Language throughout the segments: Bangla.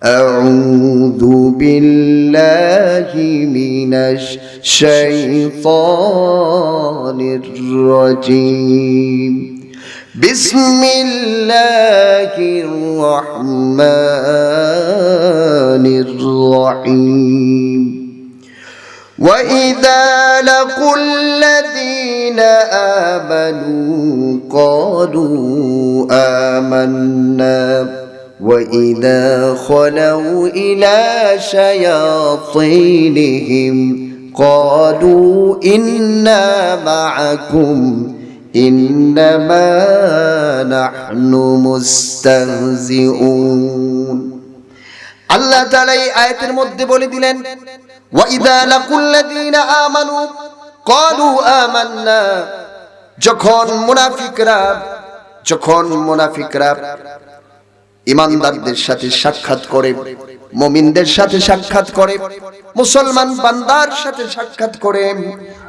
أعوذ بالله من الشيطان الرجيم بسم الله الرحمن الرحيم وإذا لقوا الذين آمنوا قالوا آمنا وإذا خلوا إلى شياطينهم قالوا إنا معكم إنما نحن مستهزئون আল্লাহ তাআলা এই আয়াতের মধ্যে বলে দিলেন ওয়াইদা লাকুল্লাযীনা আমানু ক্বালু আমান্না যখন মুনাফিকরা ঈমানদারদের সাথে সাক্ষাৎ করে মুমিনদের সাথে সাক্ষাৎ করে মুসলমান বান্দার সাথে সাক্ষাৎ করে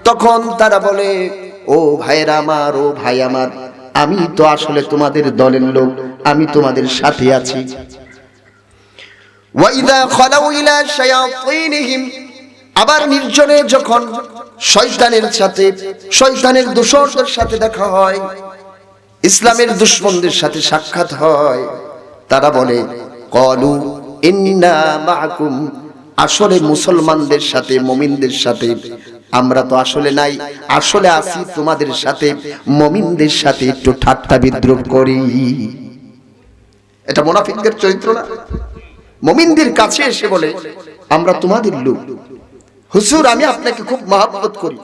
তখন তারা বলে ও ভাইরা আমার ও ভাই আমার আমি তো আসলে তোমাদের দলের লোক আমি তোমাদের সাথে আছি ওয়াইদা খালাউ ইলা শায়াতিনহিম আবার নির্জনে যখন শয়তানের দোসরদের সাথে দেখা হয় ইসলামের দুশমনদের সাথে সাক্ষাৎ হয় তারা বলে ক্বালু ইন্না মাআকুম আসলে মুসলমানদের সাথে মুমিনদের সাথে আমরা তো আসলে নাই আসলে আছি তোমাদের সাথে মুমিনদের সাথে একটু ঠাট্টা বিদ্রূপ করি এটা মুনাফিকদের চরিত্র না মুমিনদের কাছে এসে বলে আমরা তোমাদের লোক হুজুর আমি আপনাকে খুব মহব্বত করি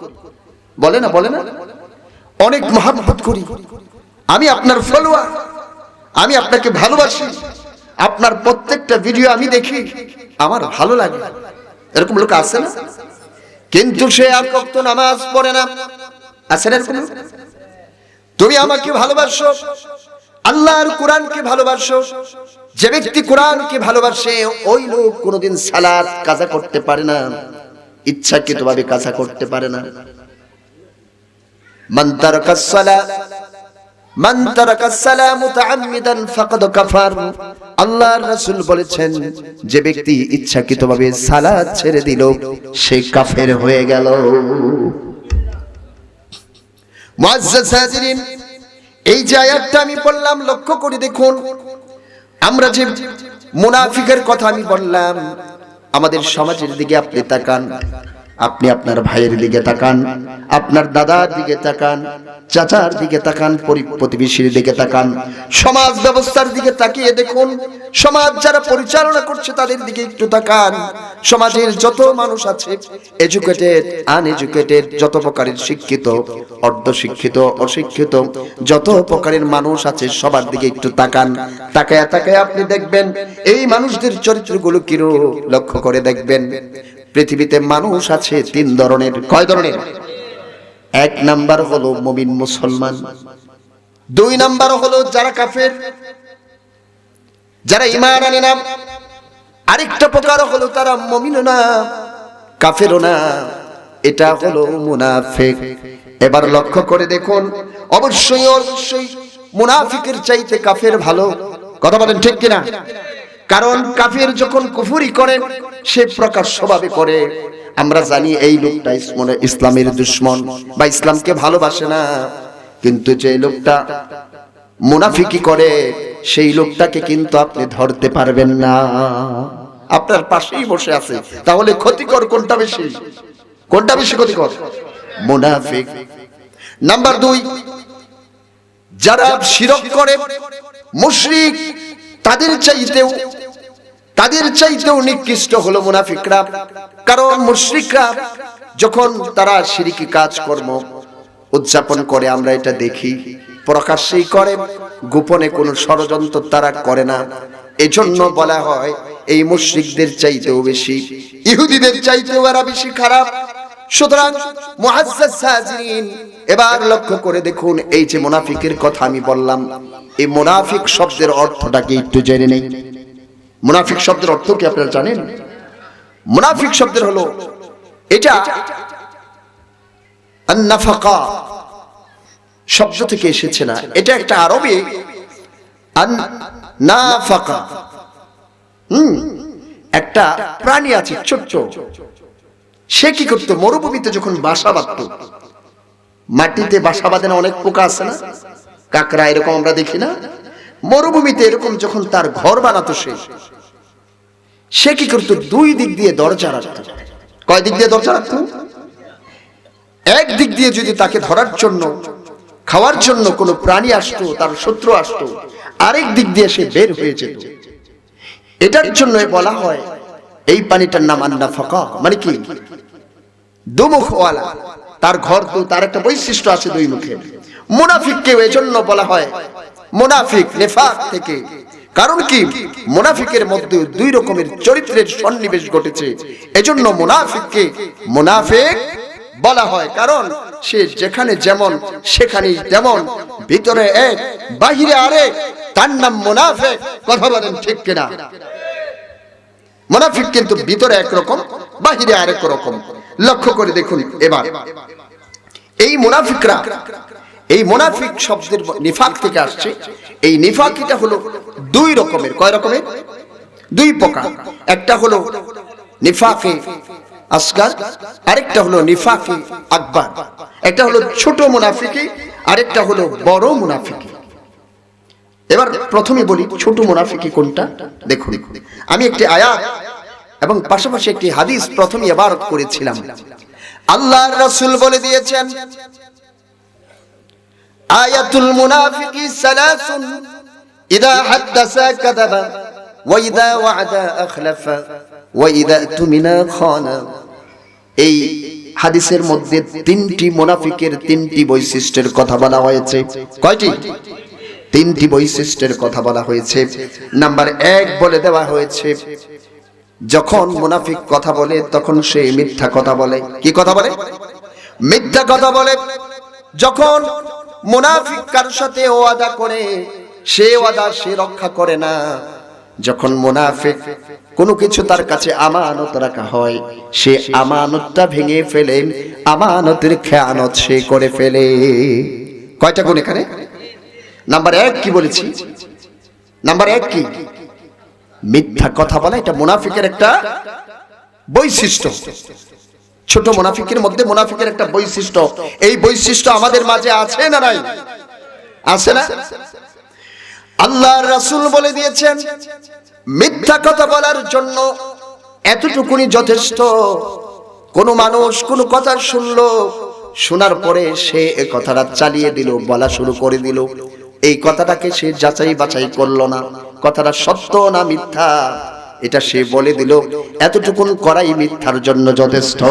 বলে না অনেক মহব্বত করি আমি আপনার ফলোয়ার আমি আপনাকে ভালোবাসি আপনার প্রত্যেকটা ভিডিও আমি দেখি আমার ভালো লাগে এরকম লোক আছে না কিন্তু সে এক ওয়াক্ত নামাজ পড়ে না আছে না এরকম তুমি আমাকে ভালোবাসো আল্লাহর কোরআনকে ভালোবাসো যে ব্যক্তি কোরআনকে ভালোবাসে ওই লোক কোনোদিন সালাত কাজা করতে পারে না ইচ্ছাকৃতভাবে কাজা করতে পারে না মান তারাকাস সালাহ মুতাআম্মিদান ফাকাদ কাফার আল্লাহর রাসূল বলেছেন যে ব্যক্তি ইচ্ছাকৃতভাবে সালাত ছেড়ে দিল সে কাফের হয়ে গেল মুআজ্জাজ হাজিরিন এই যে আয়াতটা আমি বললাম লক্ষ্য করে দেখুন আমরা যে মুনাফিকের কথা আমি বললাম আমাদের সমাজের দিকে আপনি তাকান আপনি আপনার ভাইয়ের দিকে তাকান আপনার দাদার দিকে তাকান চাচার দিকে তাকান প্রতিবেশীর দিকে তাকান সমাজ ব্যবস্থার দিকে তাকিয়ে দেখুন সমাজ যারা পরিচালনা করছে তাদের দিকে একটু তাকান সমাজের যত মানুষ আছে এডুকেটেড আনএডুকেটেড যত প্রকারের শিক্ষিত অর্ধশিক্ষিত অশিক্ষিত যত প্রকারের মানুষ আছে সবার দিকে একটু তাকান তাকায় আপনি দেখবেন এই মানুষদের চরিত্রগুলো কিরূপ লক্ষ্য করে দেখবেন পৃথিবীতে মানুষ আছে তিন ধরনের কয় ধরনের এক নাম্বার হলো মুমিন মুসলমান দুই নাম্বার হলো যারা কাফের যারা ঈমান আনে না আরেকটা প্রকার হলো তারা মুমিনও না কাফেরও না এটা হলো মুনাফিক এবার লক্ষ্য করে দেখুন অবশ্যই মুনাফিকের চাইতে কাফের ভালো কথা বলেন ঠিক কিনা কারণ কাফের যখন কুফরি করে সে প্রকাশ্যভাবে করে আমরা জানি এই লোকটা ইসলামের দুশমন বা ইসলামকে ভালোবাসে না কিন্তু যে লোকটা মুনাফিকি করে সেই লোকটাকে কিন্তু আপনি ধরতে পারবেন না আপনার পাশেই বসে আছে তাহলে ক্ষতিকর কোনটা বেশি ক্ষতিকর মুনাফিক নাম্বার 2 যারা শিরক করে মুশরিক তাদের চাইতেও নিকৃষ্ট হলো মুনাফিকরা কারণ মুশরিকরা যখন তারা শিরকি কাজকর্ম উদযাপন করে আমরা এটা দেখি প্রকাশ্যেই করে গোপনে কোনো ষড়যন্ত্র তারা করে না এজন্য বলা হয় এই মুশরিকদের চাইতেও বেশি ইহুদিদের চাইতেও এরা বেশি খারাপ সুতরাং মুআজ্জাজ হাজিরিন এবার লক্ষ্য করে দেখুন এই যে মুনাফিকের কথা আমি বললাম এই মুনাফিক শব্দের অর্থটা কি একটু জেনে নেই মুনাফিক শব্দের অর্থ কি আপনারা জানেন মুনাফিক শব্দের হলো এটা আন-নাফাকা শব্দ থেকে এসেছে না এটা একটা আরবি আন-নাফাকা একটা প্রাণী আছে ছোট্ট, সে কি করতো মরুভূমিতে যখন বাসা বাঁধতো, মাটিতে বাসা বাঁধে না অনেক পোকা আছে না, কাকড়া এরকম আমরা দেখি না, মরুভূমিতে এরকম যখন তার ঘর বানাতো সে কি করতো দুই দিক দিয়ে দরজা রাখতো। কয় দিক দিয়ে দরজা রাখতো? এক দিক দিয়ে যদি তাকে ধরার জন্য খাওয়ার জন্য কোনো প্রাণী আসতো, তার শত্রু আসতো, আরেক দিক দিয়ে সে বের হয়ে যেত। এটার জন্য বলা হয় এই পানিটার নাম আন্নাফাকা, মানে কি দুমুখওয়ালা। তার ঘর তো তার একটা বৈশিষ্ট্য আছে দুই মুখের। মুনাফিককে এজন্য বলা হয় মুনাফিক নিফাক থেকে, কারণ কি মুনাফিকের মধ্যে দুই রকমের চরিত্রের সন্নিবেশ ঘটেছে, এজন্য মুনাফিককে মুনাফিক বলা হয়। কারণ সে যেখানে যেমন সেখানেই তেমন, ভিতরে এক বাহিরে আরেক, তার নাম মুনাফিক। কথা বলেন ঠিক কিনা? মুনাফিক কিন্তু ভিতরে একরকম, বাহিরে আরেক রকম। লক্ষ্য করে দেখুন এবার এই মুনাফিকরা, এই মুনাফিক শব্দের নিফাক থেকে আসছে। এই নিফাকিটা হলো দুই রকমের। কয় রকমের? দুই প্রকার। একটা হলো নিফাকে আসগার, আরেকটা হলো নিফাকে আকবার। একটা হলো ছোট মুনাফিকি, আরেকটা হলো বড় মুনাফিকি। এবার প্রথমে বলি ছোট মুনাফিকি কোনটা। দেখুন আমি একটি আয়াত এবং পাশাপাশি একটি হাদিস প্রথমে ইবারত করেছিলাম। আল্লাহর রাসূল বলে দিয়েছেন আয়াতুল মুনাফিকি সালাসুন ইযা হাদাসা কাযাবা ওয়া ইযা ওয়া'দা আখলাফা ওয়া ইযা তুমিনা খানা। এই হাদিসের মধ্যে তিনটি মুনাফিকের তিনটি বৈশিষ্ট্যের কথা বলা হয়েছে। কয়টি? তিনটি বৈশিষ্ট্যের কথা বলা হয়েছে। নাম্বার 1 বলে দেওয়া হয়েছে যখন মুনাফিক কথা বলে তখন সে মিথ্যা কথা বলে। কি কথা বলে? মিথ্যা কথা বলে। যখন মুনাফিক কার সাথে ওয়াদা করে সে ওয়াদা সে রক্ষা করে না। যখন মুনাফিক কোনো কিছু তার কাছে আমানত রাখা হয় সে আমানতটা ভেঙে ফেলে, আমানতের খেয়ানত সে করে ফেলে। কয়টা গুণ এখানে? নাম্বার 1 কি বলেছি? নাম্বার 1 কি? মিথ্যা কথা বলা। এটা মুনাফিকের একটা বৈশিষ্ট্য। ছোট মুনাফিকের মধ্যে মুনাফিকের একটা বৈশিষ্ট্য। এই বৈশিষ্ট্য আমাদের মাঝে আছে না নাই? আছে না? আল্লাহর রাসূল বলে দিয়েছেন মিথ্যা কথা বলার জন্য এতটুকুনি যথেষ্ট। কোন মানুষ কোন কথা শুনলো, শোনার পরে সে এই কথাটা চালিয়ে দিল, বলা শুরু করে দিল। এই কথাটাকে সে যাচাই বাছাই করলো না, কথাটা সত্য না মিথ্যা এটা সে বলে দিল। এতটুকুন করাই মিথ্যার জন্য যথেষ্ট।